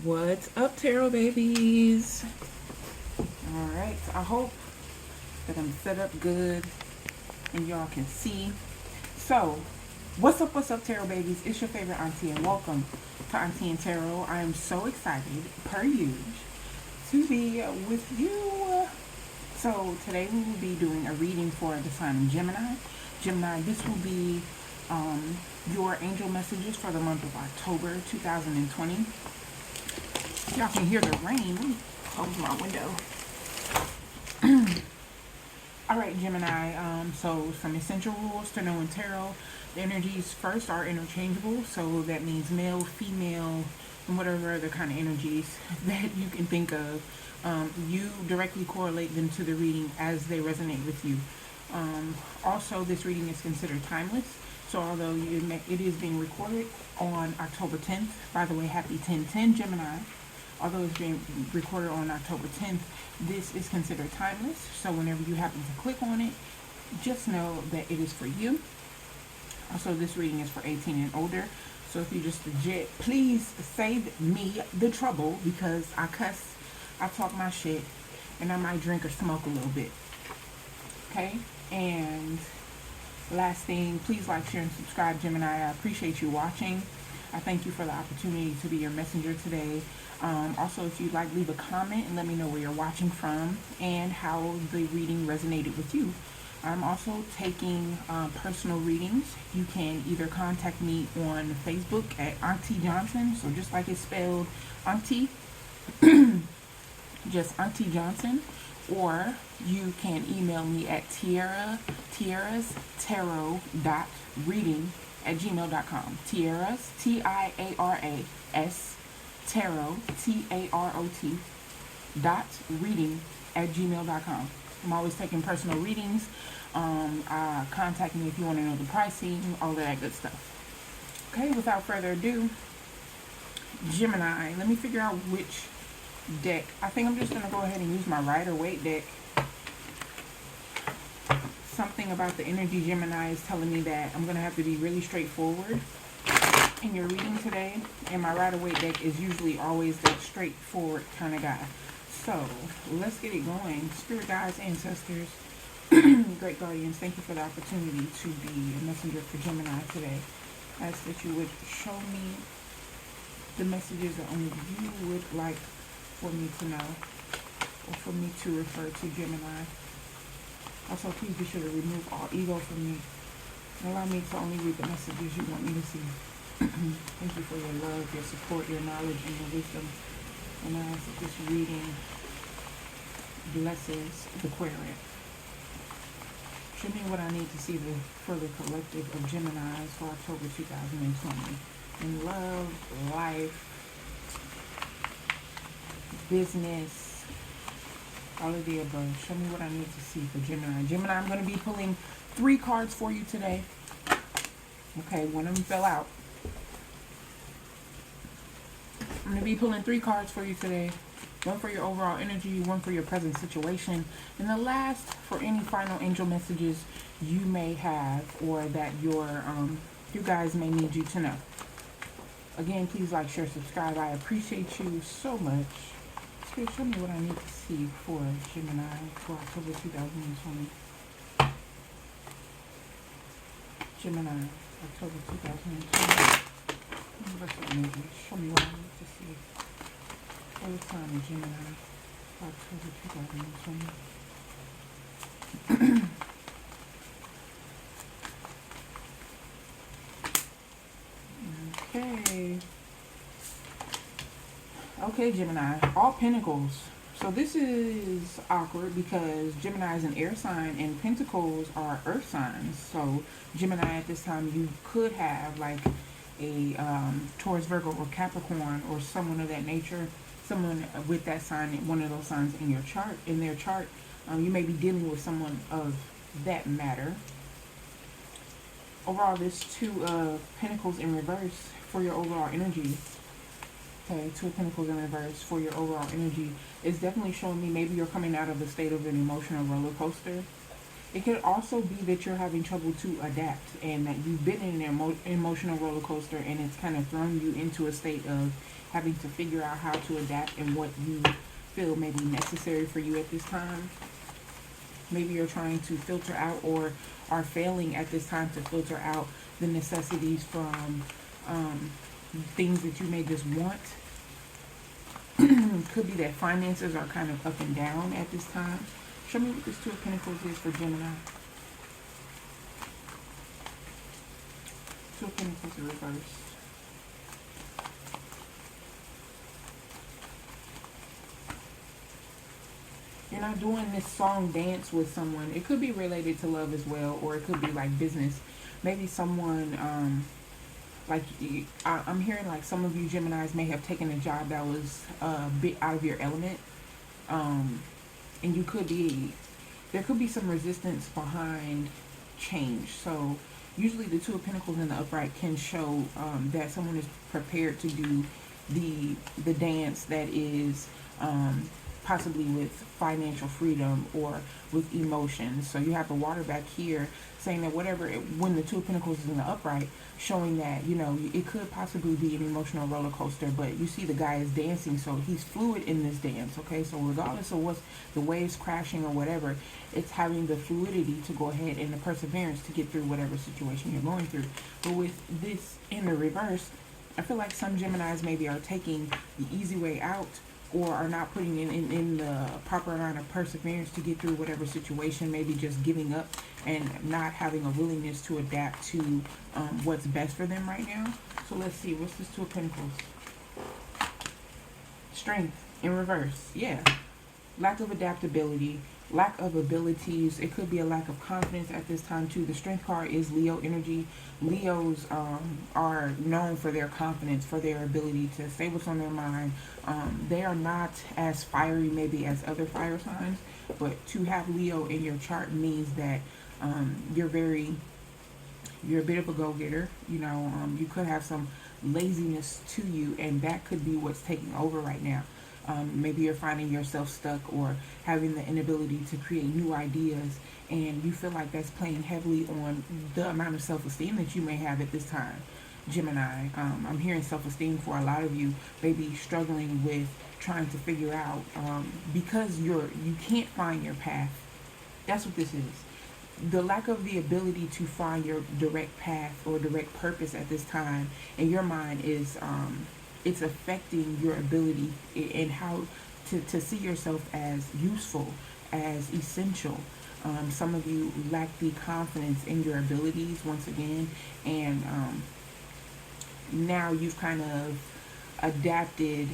What's up, tarot babies? Alright, I hope that I'm set up good and y'all can see. So, what's up, tarot babies? It's your favorite auntie and welcome to Auntie and Tarot. I am so excited, per usual, to be with you. So, today we will be doing a reading for the sign of Gemini. Gemini, this will be your angel messages for the month of October 2020. Y'all can hear the rain. Let me close my window. Alright, Gemini, so some essential rules to know in tarot. The energies first are interchangeable, so that means male, female, and whatever other kind of energies that you can think of. You directly correlate them to the reading as they resonate with you. Also, this reading is considered timeless. So although it is being recorded on October 10th, by the way, happy 10/10 Gemini. Although it's being recorded on October 10th, this is considered timeless. So whenever you happen to click on it, just know that it is for you. Also, this reading is for 18 and older. So if you just legit, please save me the trouble, because I cuss, I talk my shit, and I might drink or smoke a little bit. Okay? And last thing, please like, share, and subscribe, Gemini. I appreciate you watching. I thank you for the opportunity to be your messenger today. Also, if you'd like, leave a comment and let me know where you're watching from and how the reading resonated with you. I'm also taking personal readings. You can either contact me on Facebook at Aunkhti Johnson, so just like it's spelled, Aunkhti, just Aunkhti Johnson, or you can email me at tiarastarot.reading @gmail.com. Tiaras, Tiaras, tarot, TAROT, .reading @gmail.com. I'm always taking personal readings. Contact me if you want to know the pricing, all of that good stuff. Okay, without further ado, Gemini, let me figure out which deck. I think I'm just going to go ahead and use my Rider-Waite deck. Something about the energy, Gemini, is telling me that I'm going to have to be really straightforward in your reading today. And my Rider-Waite deck is usually always that straightforward kind of guy. So, let's get it going. Spirit guides, ancestors, great guardians, thank you for the opportunity to be a messenger for Gemini today. I ask that you would show me the messages that only you would like for me to know, or for me to refer to, Gemini. Also, please be sure to remove all ego from me and allow me to only read the messages you want me to see. Thank you for your love, your support, your knowledge, and your wisdom. And I ask that this reading blesses the querent. Show me what I need to see for the collective of Geminis for October 2020. In love, life, business, all of the above. Show me what I need to see for Gemini. Gemini, I'm going to be pulling 3 cards for you today. Okay, one of them fell out. I'm going to be pulling 3 cards for you today. One for your overall energy, one for your present situation, and the last for any final angel messages you may have, or that you guys may need you to know. Again, please like, share, subscribe. I appreciate you so much. Spirit, show me what I need to see for Gemini for October 2020. Gemini, October 2020. Universal energy, show me what I need to see for the sign of Gemini for October 2020. Okay, Gemini, all pentacles. So this is awkward because Gemini is an air sign and pentacles are earth signs. So Gemini, at this time, you could have like a Taurus, Virgo, or Capricorn, or someone of that nature, someone with that sign, one of those signs in your chart, in their chart. You may be dealing with someone of that matter. Overall, this 2 of Pentacles in reverse for your overall energy. Okay, 2 of Pentacles in reverse for your overall energy is definitely showing me maybe you're coming out of a state of an emotional roller coaster. It could also be that you're having trouble to adapt and that you've been in an emotional roller coaster and it's kind of thrown you into a state of having to figure out how to adapt and what you feel may be necessary for you at this time. Maybe you're trying to filter out or are failing at this time to filter out the necessities from things that you may just want. Could be that finances are kind of up and down at this time. Show me what this Two of Pentacles is for Gemini. Two of Pentacles in reverse. You're not doing this song dance with someone. It could be related to love as well, or it could be like business. Maybe someone, I'm hearing like some of you Geminis may have taken a job that was a bit out of your element. And you could be, there could be some resistance behind change. So usually the Two of Pentacles in the upright can show that someone is prepared to do the dance that is possibly with financial freedom or with emotions. So you have the water back here saying that when the Two of Pentacles is in the upright, showing that, you know, it could possibly be an emotional roller coaster, but you see the guy is dancing, so he's fluid in this dance, okay? So regardless of what's the waves crashing or whatever, it's having the fluidity to go ahead and the perseverance to get through whatever situation you're going through. But with this in the reverse, I feel like some Geminis maybe are taking the easy way out or are not putting in the proper amount of perseverance to get through whatever situation, maybe just giving up and not having a willingness to adapt to what's best for them right now. So let's see, what's this Two of Pentacles? Strength in reverse. Yeah. Lack of adaptability, lack of abilities. It could be a lack of confidence at this time too. The Strength card is Leo energy. Leos are known for their confidence, for their ability to say what's on their mind. They are not as fiery maybe as other fire signs, but to have Leo in your chart means that you're a bit of a go-getter. You know, you could have some laziness to you, and that could be what's taking over right now. Maybe you're finding yourself stuck or having the inability to create new ideas, and you feel like that's playing heavily on the amount of self-esteem that you may have at this time, Gemini. I'm hearing self-esteem for a lot of you, maybe struggling with trying to figure out because you can't find your path. That's what this is. The lack of the ability to find your direct path or direct purpose at this time in your mind is it's affecting your ability and how to see yourself as useful, as essential. Some of you lack the confidence in your abilities once again, and now you've kind of adapted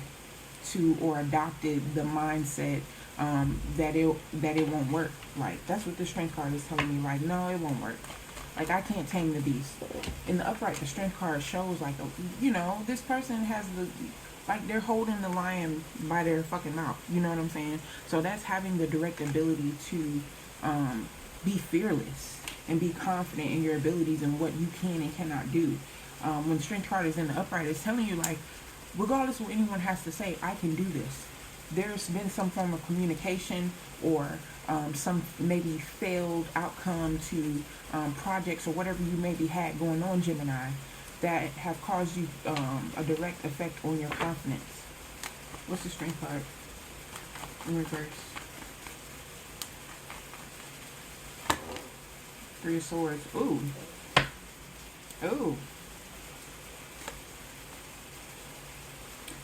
to or adopted the mindset that it won't work. Like, that's what the Strength card is telling me. Like, no, it won't work. Like, I can't tame the beast. In the upright, the Strength card shows like, you know, this person has like they're holding the lion by their fucking mouth. You know what I'm saying? So that's having the direct ability to be fearless and be confident in your abilities and what you can and cannot do. When the Strength card is in the upright, it's telling you, like, regardless of what anyone has to say, I can do this. There's been some form of communication or some maybe failed outcome to projects or whatever you maybe had going on, Gemini, that have caused you a direct effect on your confidence. What's the Strength card in reverse? Three of Swords. Ooh. Ooh.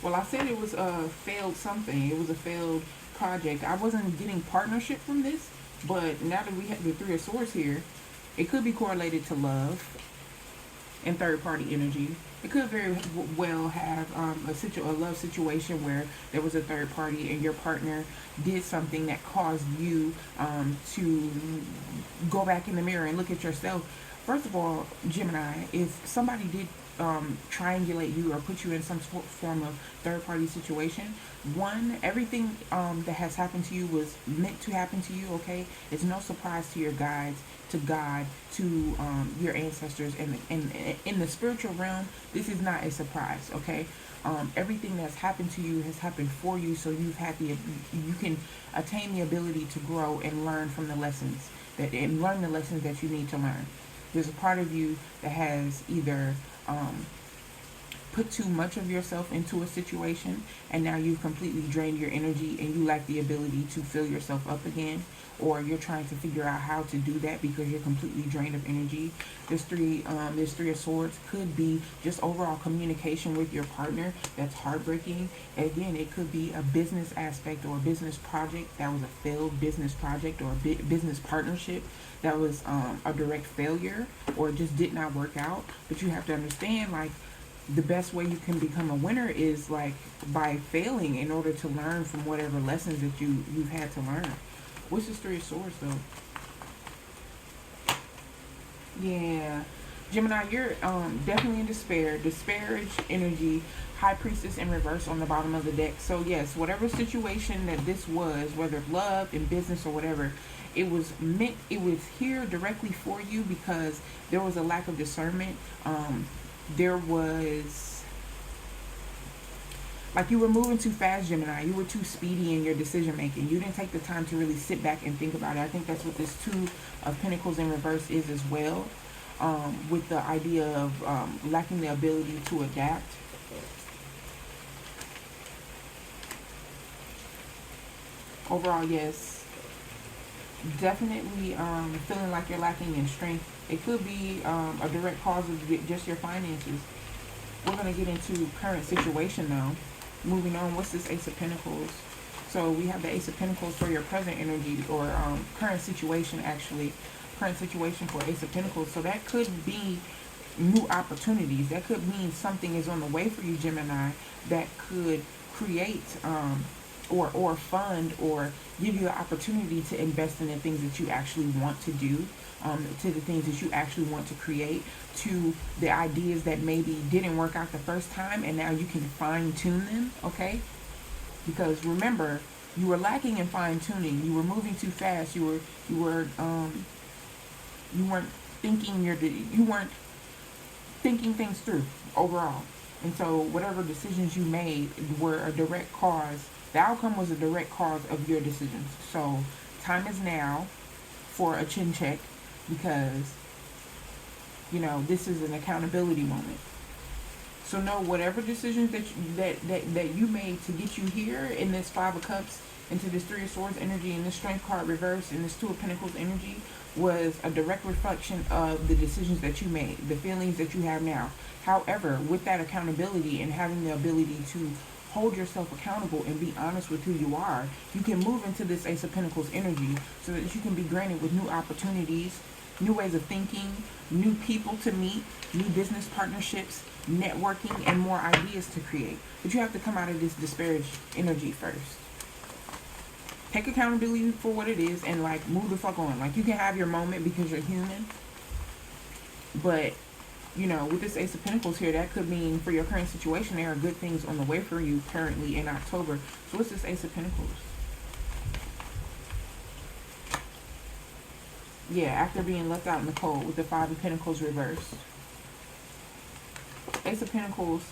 Well, I said it was a failed something. It was a failed project. I wasn't getting partnership from this, but now that we have the Three of Swords here, it could be correlated to love and third-party energy. It could very well have a love situation where there was a third party and your partner did something that caused you to go back in the mirror and look at yourself. First of all, Gemini, if somebody did triangulate you or put you in some form of third-party situation, one, everything that has happened to you was meant to happen to you, okay? It's no surprise to your guides, to God, to your ancestors, and in the spiritual realm, this is not a surprise, okay? Everything that's happened to you has happened for you, so you can attain the ability to grow and learn from the lessons and learn the lessons that you need to learn. There's a part of you that has either put too much of yourself into a situation, and now you've completely drained your energy and you lack the ability to fill yourself up again, or you're trying to figure out how to do that because you're completely drained of energy. This three of swords could be just overall communication with your partner that's heartbreaking. Again, it could be a business aspect or a business project that was a failed business project, or a business partnership that was a direct failure, or just did not work out. But you have to understand, like, the best way you can become a winner is like by failing, in order to learn from whatever lessons that you've had to learn. What's this Three of Swords though? Yeah, Gemini, you're definitely in despair. Disparaged energy. High Priestess in reverse on the bottom of the deck. So yes, whatever situation that this was, whether love, in business, or whatever, it was here directly for you because there was a lack of discernment. There was, like, you were moving too fast, Gemini. You were too speedy in your decision making. You didn't take the time to really sit back and think about it. I think that's what this Two of Pentacles in reverse is as well, with the idea of lacking the ability to adapt. Overall, yes, definitely feeling like you're lacking in strength. It could be a direct cause of just your finances. We're going to get into current situation though. Moving on, what's this Ace of Pentacles? So we have the Ace of Pentacles for your present energy, or current situation actually. Current situation for Ace of Pentacles. So that could be new opportunities. That could mean something is on the way for you, Gemini, that could create or fund or give you the opportunity to invest in the things that you actually want to do, to the things that you actually want to create, to the ideas that maybe didn't work out the first time and now you can fine tune them, okay? Because remember, you were lacking in fine tuning. You were moving too fast. You weren't thinking things through overall. And so whatever decisions you made were a direct cause. The outcome was a direct cause of your decisions. So time is now for a chin check, because, you know, this is an accountability moment. So know whatever decisions that you made to get you here in this Five of Cups, into this Three of Swords energy, and this Strength card reverse, and this Two of Pentacles energy, was a direct reflection of the decisions that you made, the feelings that you have now. However, with that accountability and having the ability to hold yourself accountable and be honest with who you are, you can move into this Ace of Pentacles energy so that you can be granted with new opportunities, new ways of thinking, new people to meet, new business partnerships, networking, and more ideas to create. But you have to come out of this disparaged energy first. Take accountability for what it is and, like, move the fuck on. Like, you can have your moment because you're human, but, you know, with this Ace of Pentacles here, that could mean for your current situation, there are good things on the way for you currently in October. So what's this Ace of Pentacles? Yeah, after being left out in the cold with the Five of Pentacles reversed. Ace of Pentacles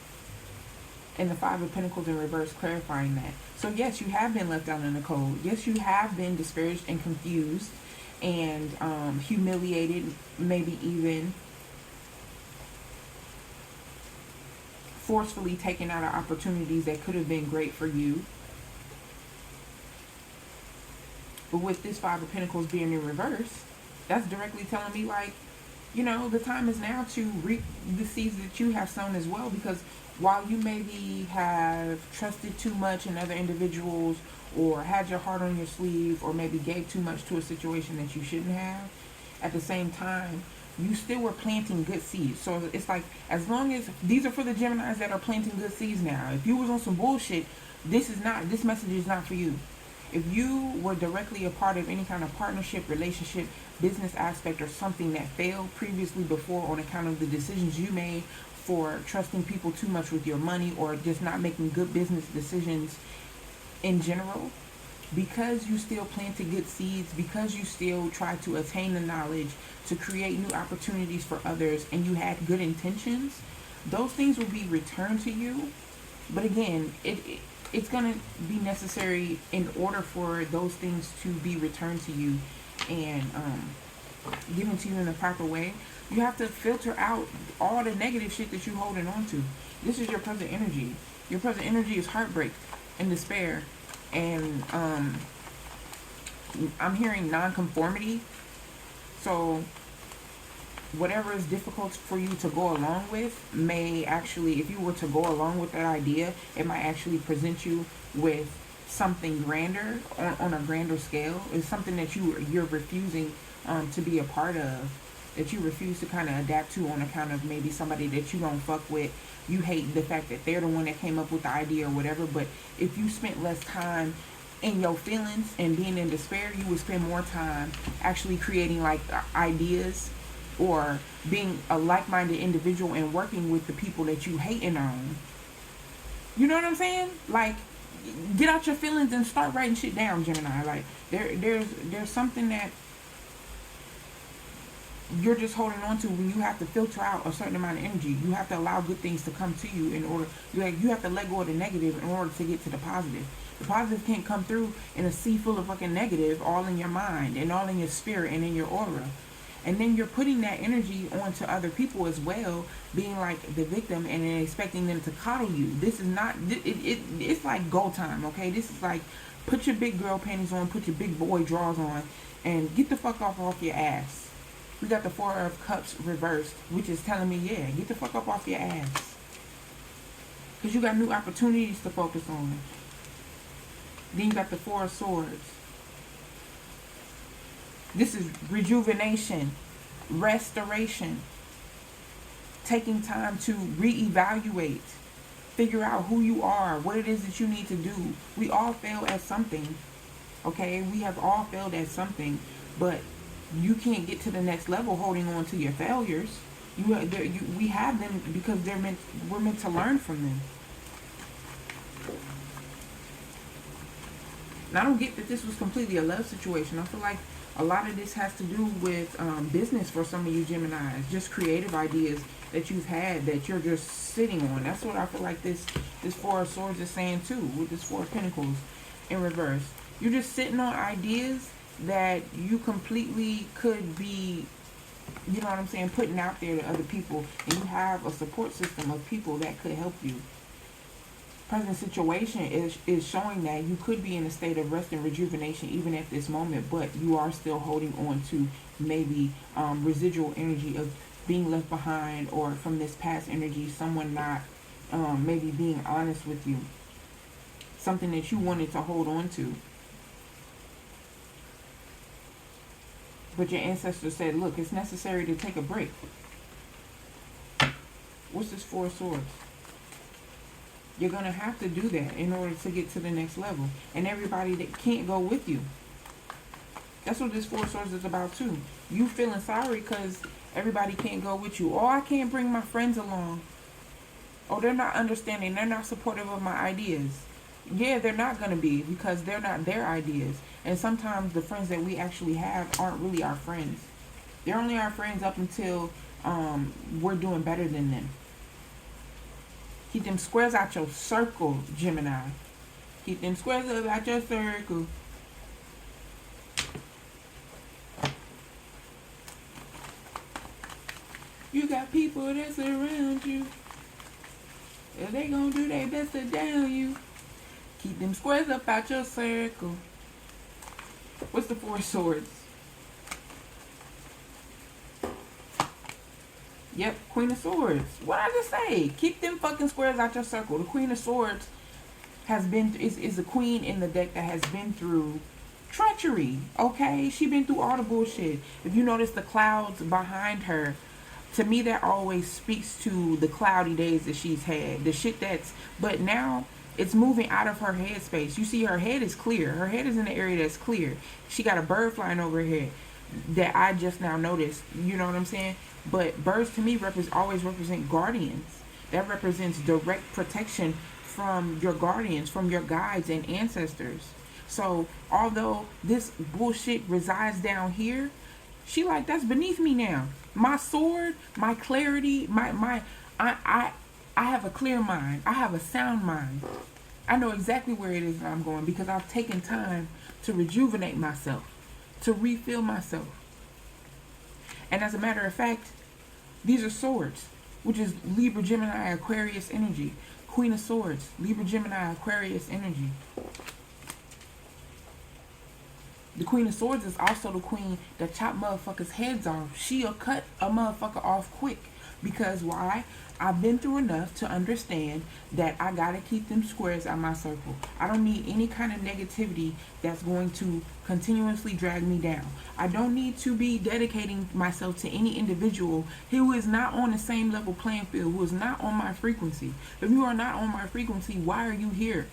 and the Five of Pentacles in reverse, clarifying that. So yes, you have been left out in the cold. Yes, you have been disparaged and confused and humiliated, maybe even forcefully taken out of opportunities that could have been great for you. But with this Five of Pentacles being in reverse, that's directly telling me, like, you know, the time is now to reap the seeds that you have sown as well. Because while you maybe have trusted too much in other individuals, or had your heart on your sleeve, or maybe gave too much to a situation that you shouldn't have, at the same time, you still were planting good seeds. So it's like, as long as these are for the Geminis that are planting good seeds now. If you was on some bullshit, this message is not for you. If you were directly a part of any kind of partnership, relationship, business aspect, or something that failed previously before on account of the decisions you made for trusting people too much with your money, or just not making good business decisions in general, because you still planted good seeds, because you still tried to attain the knowledge to create new opportunities for others, and you had good intentions, those things will be returned to you. But again, it's going to be necessary in order for those things to be returned to you. and given to you in the proper way, you have to filter out all the negative shit that you're holding on to. This is your present energy. Your present energy is heartbreak and despair. And I'm hearing non-conformity. So whatever is difficult for you to go along with may actually, if you were to go along with that idea, it might actually present you with something grander, on a grander scale. It's something that you're refusing to be a part of, that you refuse to kind of adapt to on account of maybe somebody that you don't fuck with. You hate the fact that they're the one that came up with the idea or whatever. But if you spent less time in your feelings and being in despair, you would spend more time actually creating like ideas, or being a like-minded individual and working with the people that you hate and on. You know what I'm saying? Like, get out your feelings and start writing shit down, Gemini. Like, there's something that you're just holding on to when you have to filter out a certain amount of energy. You have to allow good things to come to you in order, you have to let go of the negative in order to get to the positive. The positive can't come through in a sea full of fucking negative, all in your mind and all in your spirit and in your aura. And then you're putting that energy onto other people as well, being like the victim and then expecting them to coddle you. This is not, it's like go time, okay? This is like, put your big girl panties on, put your big boy drawers on, and get the fuck off your ass. We got the Four of Cups reversed, which is telling me, yeah, get the fuck up off your ass. Because you got new opportunities to focus on. Then you got the Four of Swords. This is rejuvenation, restoration, taking time to reevaluate, figure out who you are, what it is that you need to do. We all fail at something, okay? We have all failed at something, but you can't get to the next level holding on to your failures. We have them because we're meant to learn from them. And I don't get that this was completely a love situation. I feel like a lot of this has to do with business for some of you Geminis. Just creative ideas that you've had that you're just sitting on. That's what I feel like this Four of Swords is saying too, with this Four of Pentacles in reverse. You're just sitting on ideas that you completely could be, you know what I'm saying, putting out there to other people. And you have a support system of people that could help you. Present situation is showing that you could be in a state of rest and rejuvenation even at this moment, but you are still holding on to maybe residual energy of being left behind, or from this past energy, someone not maybe being honest with you, something that you wanted to hold on to, but your ancestors said, look, it's necessary to take a break. What's this Four of Swords? You're going to have to do that in order to get to the next level. And everybody that can't go with you. That's what this Four of Swords is about too. You feeling sorry because everybody can't go with you. Oh, I can't bring my friends along. Oh, they're not understanding. They're not supportive of my ideas. Yeah, they're not going to be, because they're not their ideas. And sometimes the friends that we actually have aren't really our friends. They're only our friends up until we're doing better than them. Keep them squares out your circle, Gemini. Keep them squares out your circle. You got people that surround you. And they gonna do their best to down you. Keep them squares up out your circle. What's the Four of Swords? Yep, Queen of Swords. What did I just say? Keep them fucking squares out your circle. The Queen of Swords has been is a queen in the deck that has been through treachery. Okay, she been through all the bullshit. If you notice the clouds behind her, to me that always speaks to the cloudy days that she's had. The shit that's, but now it's moving out of her head space. You see, her head is clear. Her head is in the area that's clear. She got a bird flying over her head that I just now noticed. You know what I'm saying? But birds to me always represent guardians. That represents direct protection from your guardians, from your guides and ancestors. So although this bullshit resides down here, she like, that's beneath me now. My sword, my clarity, I have a clear mind. I have a sound mind. I know exactly where it is that I'm going because I've taken time to rejuvenate myself, to refill myself. And as a matter of fact, these are swords, which is Libra, Gemini, Aquarius energy. Queen of Swords, Libra, Gemini, Aquarius energy. The Queen of Swords is also the queen that chop motherfuckers' heads off. She'll cut a motherfucker off quick. Because why? I've been through enough to understand that I gotta keep them squares out my circle. I don't need any kind of negativity that's going to continuously drag me down. I don't need to be dedicating myself to any individual who is not on the same level playing field, who is not on my frequency. If you are not on my frequency, why are you here?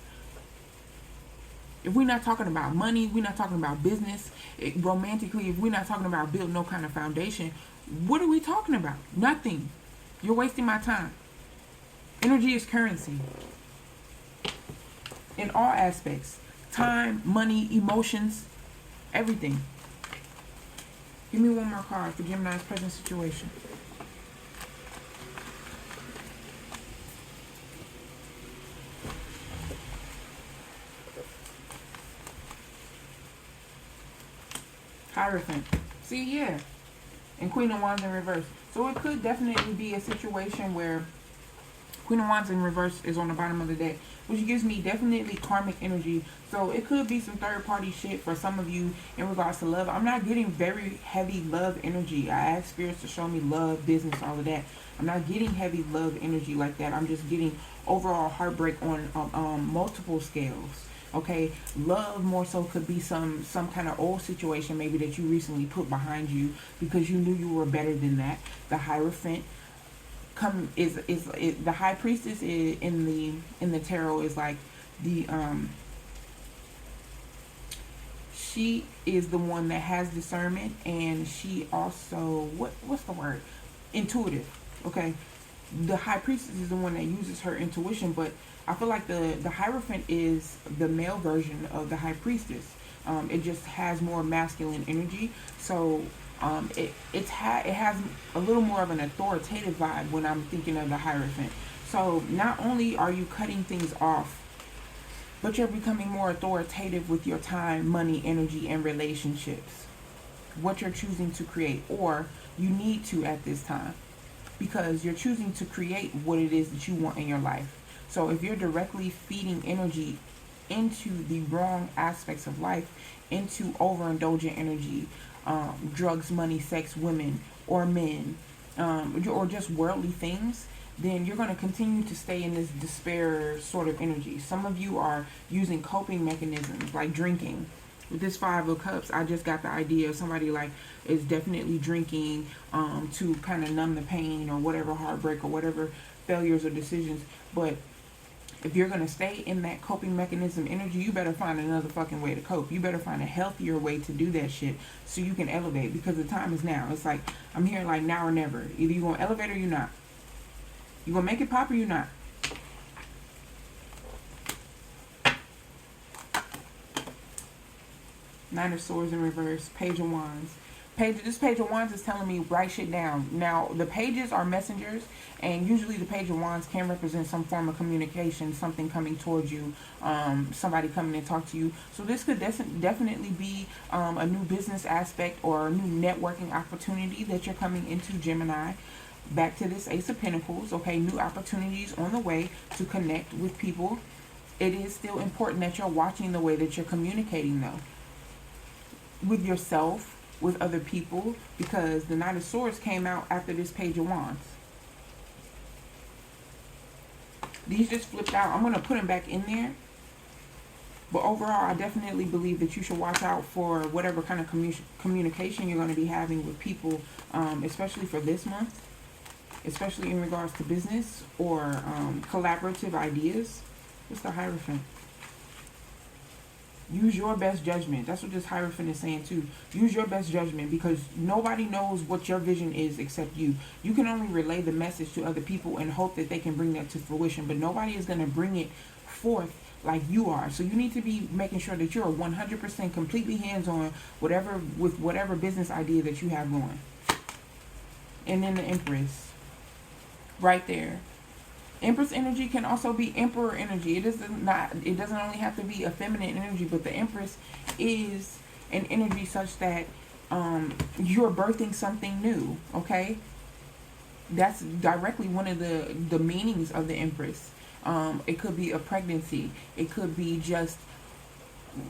If we're not talking about money, we're not talking about business, romantically, if we're not talking about building no kind of foundation, what are we talking about? Nothing. You're wasting my time. Energy is currency. In all aspects. Time, money, emotions, everything. Give me one more card for Gemini's present situation. Hierophant. See, yeah. And Queen of Wands in reverse. So it could definitely be a situation where Queen of Wands in reverse is on the bottom of the deck, which gives me definitely karmic energy. So it could be some third party shit for some of you in regards to love. I'm not getting very heavy love energy. I asked spirits to show me love, business, all of that. I'm not getting heavy love energy like that. I'm just getting overall heartbreak on multiple scales. Okay, love more so could be some kind of old situation maybe that you recently put behind you because you knew you were better than that. The Hierophant is the High Priestess in the tarot is like the she is the one that has discernment, and she also what's the word? Intuitive. Okay, the High Priestess is the one that uses her intuition, but I feel like the Hierophant is the male version of the High Priestess. It just has more masculine energy. So it has a little more of an authoritative vibe when I'm thinking of the Hierophant. So not only are you cutting things off, but you're becoming more authoritative with your time, money, energy, and relationships. What you're choosing to create, or you need to at this time, because you're choosing to create what it is that you want in your life. So if you're directly feeding energy into the wrong aspects of life, into overindulgent energy, drugs, money, sex, women, or men, or just worldly things, then you're going to continue to stay in this despair sort of energy. Some of you are using coping mechanisms like drinking. With this Five of Cups, I just got the idea of somebody like is definitely drinking to kind of numb the pain or whatever heartbreak or whatever failures or decisions. But if you're going to stay in that coping mechanism energy, you better find another fucking way to cope. You better find a healthier way to do that shit so you can elevate, because the time is now. It's like, I'm here like now or never. Either you're going to elevate or you're not. You're going to make it pop or you're not. Nine of Swords in reverse. Page of Wands. This Page of Wands is telling me write shit down. Now, the pages are messengers, and usually the Page of Wands can represent some form of communication, something coming towards you, somebody coming to talk to you. So this could definitely be a new business aspect or a new networking opportunity that you're coming into, Gemini. Back to this Ace of Pentacles, okay, new opportunities on the way to connect with people. It is still important that you're watching the way that you're communicating, though, with yourself, with other people, because the Knight of Swords came out after this Page of Wands. These just flipped out. I'm going to put them back in there. But overall, I definitely believe that you should watch out for whatever kind of communication you're going to be having with people, especially for this month, especially in regards to business or collaborative ideas. What's the Hierophant? Use your best judgment. That's what this Hierophant is saying too. Use your best judgment, because nobody knows what your vision is except you. You can only relay the message to other people and hope that they can bring that to fruition, but nobody is going to bring it forth like you are. So you need to be making sure that you're 100% completely hands-on with whatever business idea that you have going. And then the Empress right there. Empress energy can also be Emperor energy. It doesn't only have to be a feminine energy, but the Empress is an energy such that you're birthing something new, okay? That's directly one of the meanings of the Empress. It could be a pregnancy. It could be just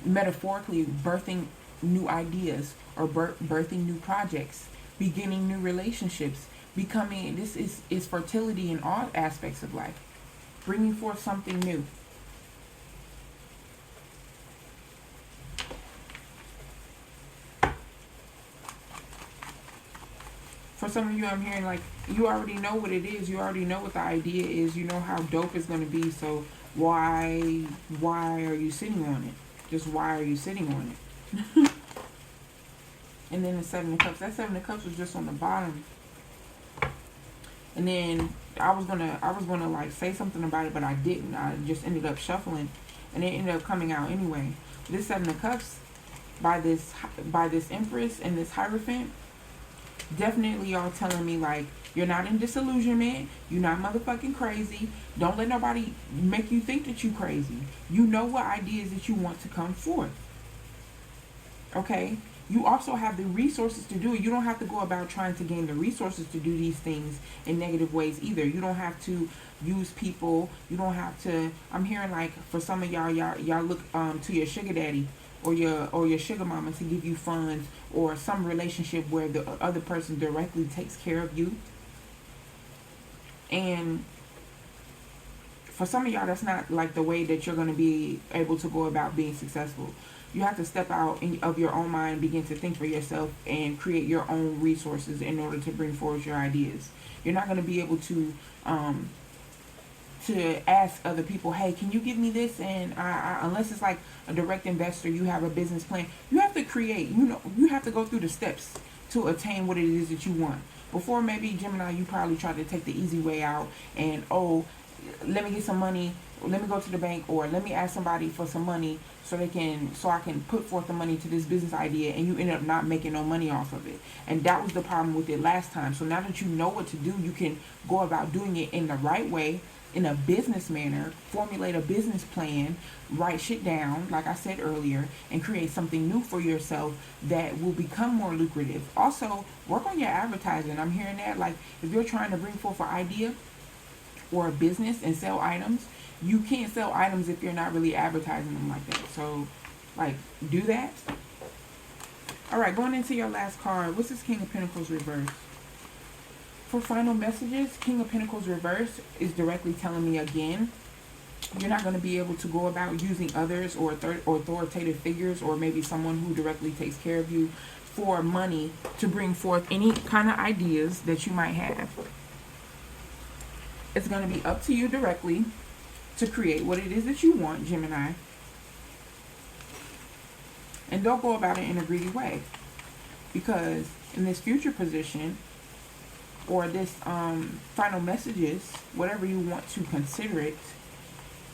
metaphorically birthing new ideas or birthing new projects, beginning new relationships, becoming, this is fertility in all aspects of life, bringing forth something new. For some of you, I'm hearing like you already know what it is. You already know what the idea is. You know how dope it's going to be. So why are you sitting on it? Just why are you sitting on it? And then the Seven of Cups. That Seven of Cups was just on the bottom. And then I was gonna like say something about it, but I didn't. I just ended up shuffling, and it ended up coming out anyway. This Seven of Cups by this Empress and this Hierophant. Definitely y'all telling me like you're not in disillusionment, you're not motherfucking crazy. Don't let nobody make you think that you crazy. You know what ideas that you want to come forth. Okay? You also have the resources to do it. You don't have to go about trying to gain the resources to do these things in negative ways either. You don't have to use people. You don't have to, I'm hearing like for some of y'all look to your sugar daddy or your sugar mama to give you funds, or some relationship where the other person directly takes care of you. And for some of y'all, that's not like the way that you're going to be able to go about being successful. You have to step out of your own mind, begin to think for yourself, and create your own resources in order to bring forward your ideas. You're not going to be able to ask other people, hey, can you give me this? And unless it's like a direct investor, you have a business plan. You have to create, you have to go through the steps to attain what it is that you want. Before, maybe Gemini, you probably tried to take the easy way out and, oh, let me get some money, or let me go to the bank, or let me ask somebody for some money so I can put forth the money to this business idea, and you end up not making no money off of it. And that was the problem with it last time. So now that you know what to do, you can go about doing it in the right way, in a business manner, formulate a business plan, write shit down, like I said earlier, and create something new for yourself that will become more lucrative. Also, work on your advertising. I'm hearing that, like, if you're trying to bring forth an idea or a business and sell items, you can't sell items if you're not really advertising them like that. So, like, do that. Alright, going into your last card, what's this King of Pentacles reverse? For final messages, King of Pentacles reverse is directly telling me again, you're not going to be able to go about using others or authoritative figures, or maybe someone who directly takes care of you, for money to bring forth any kind of ideas that you might have. It's going to be up to you directly to create what it is that you want, Gemini. And don't go about it in a greedy way. Because in this future position, or this final messages, whatever you want to consider it,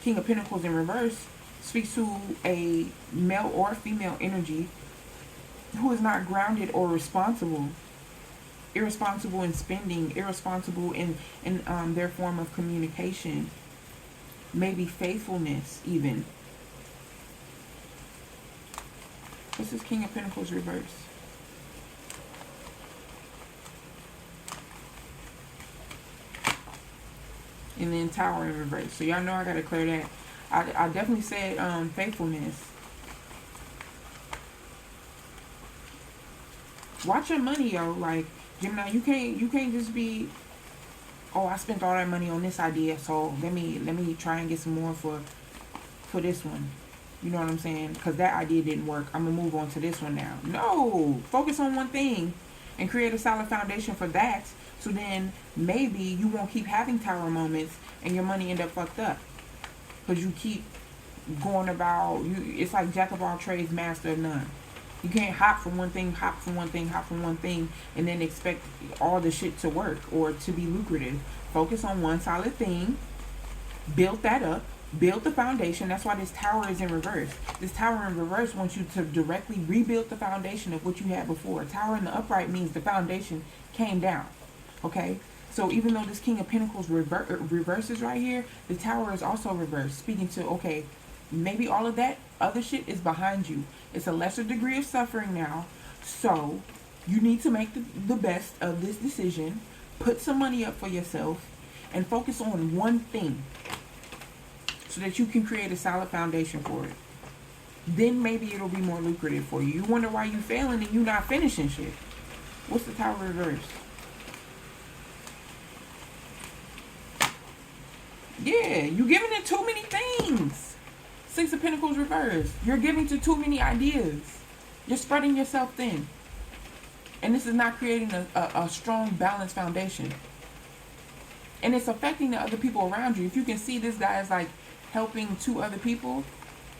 King of Pentacles in reverse speaks to a male or female energy who is not grounded or responsible. Irresponsible in spending, irresponsible in their form of communication, maybe faithfulness even. This is King of Pentacles reverse. And then Tower in reverse. So y'all know I gotta clear that. I definitely said faithfulness. Watch your money, yo. Like, Gemini, you can't just be, oh, I spent all that money on this idea, so let me try and get some more for this one. You know what I'm saying? Because that idea didn't work. I'm gonna move on to this one now. No, focus on one thing and create a solid foundation for that. So then maybe you won't keep having tower moments and your money end up fucked up. Because you keep going about, it's like jack of all trades, master of none. You can't hop from one thing, hop from one thing, hop from one thing, and then expect all the shit to work or to be lucrative. Focus on one solid thing. Build that up. Build the foundation. That's why this tower is in reverse. This tower in reverse wants you to directly rebuild the foundation of what you had before. Tower in the upright means the foundation came down. Okay, so even though this King of Pentacles reverses right here, the Tower is also reversed, speaking to, okay, Maybe all of that other shit is behind you. It's a lesser degree of suffering now. So you need to make the best of this decision. Put some money up for yourself and focus on one thing so that you can create a solid foundation for it. Then maybe it'll be more lucrative for you. You wonder why you failing and you not finishing shit. What's the Tower reverse? Yeah, you giving it too many things. Six of Pentacles reverse. You're giving to too many ideas. You're spreading yourself thin. And this is not creating a strong, balanced foundation. And it's affecting the other people around you. If you can see, this guy is like helping two other people.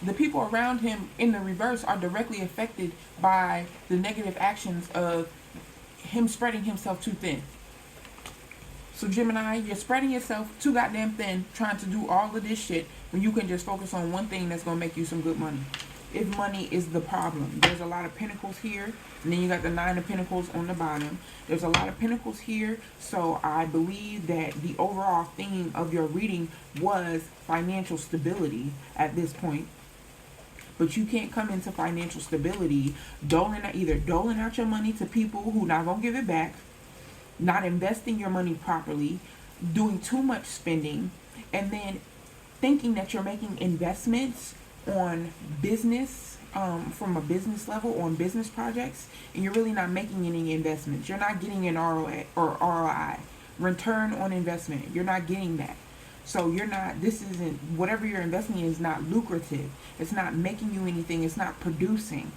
The people around him in the reverse are directly affected by the negative actions of him spreading himself too thin. So Gemini, you're spreading yourself too goddamn thin, trying to do all of this shit when you can just focus on one thing that's going to make you some good money. If money is the problem. There's a lot of pentacles here, and then you got the Nine of Pentacles on the bottom. There's a lot of pentacles here, so I believe that the overall theme of your reading was financial stability at this point. But you can't come into financial stability either doling out your money to people who not going to give it back, not investing your money properly, doing too much spending, and then thinking that you're making investments on business, from a business level, on business projects, and you're really not making any investments. You're not getting an ROI, or ROI, return on investment. You're not getting that. So you're not, this isn't, whatever you're investing in is not lucrative. It's not making you anything. It's not producing.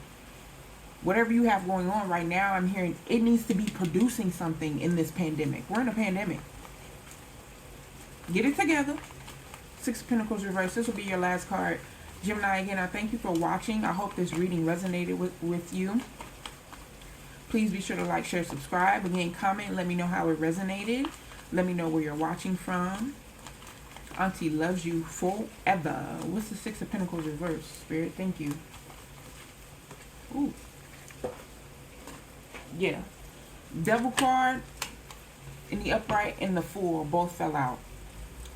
Whatever you have going on right now, I'm hearing it needs to be producing something in this pandemic. We're in a pandemic. Get it together. Six of Pentacles reverse. This will be your last card. Gemini, again, I thank you for watching. I hope this reading resonated with you. Please be sure to like, share, subscribe. Again, comment. Let me know how it resonated. Let me know where you're watching from. Auntie loves you forever. What's the Six of Pentacles reverse? Spirit, thank you. Ooh. Yeah. Devil card in the upright and the Fool both fell out.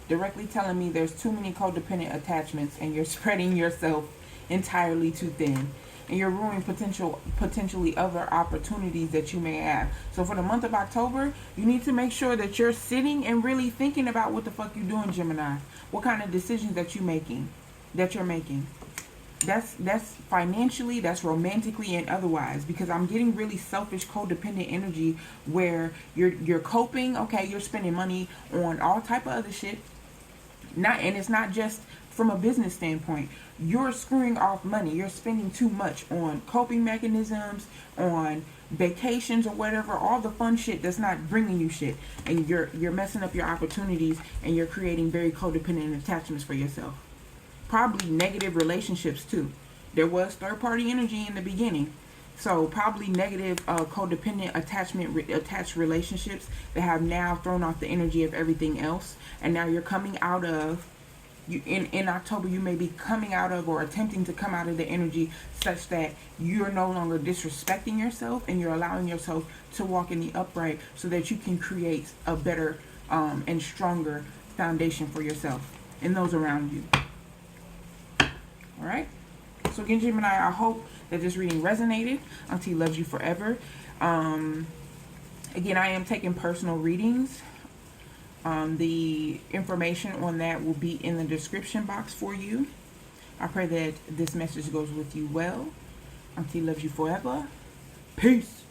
Directly telling me there's too many codependent attachments and you're spreading yourself entirely too thin. And you're ruining potentially other opportunities that you may have. So for the month of October, you need to make sure that you're sitting and really thinking about what the fuck you're doing, Gemini. What kind of decisions that you're making. That's financially, that's romantically, and otherwise. Because I'm getting really selfish, codependent energy where you're coping. Okay, you're spending money on all type of other shit. And it's not just from a business standpoint. You're screwing off money. You're spending too much on coping mechanisms, on vacations or whatever, all the fun shit that's not bringing you shit. And you're messing up your opportunities, and you're creating very codependent attachments for yourself. Probably negative relationships too. There was third-party energy in the beginning. So probably negative codependent attached relationships that have now thrown off the energy of everything else. And now you're coming out of, in October, you may be coming out of or attempting to come out of the energy such that you're no longer disrespecting yourself, and you're allowing yourself to walk in the upright so that you can create a better and stronger foundation for yourself and those around you. Alright? So again, Gemini, I hope that this reading resonated. Auntie loves you forever. Again, I am taking personal readings. The information on that will be in the description box for you. I pray that this message goes with you well. Auntie loves you forever. Peace.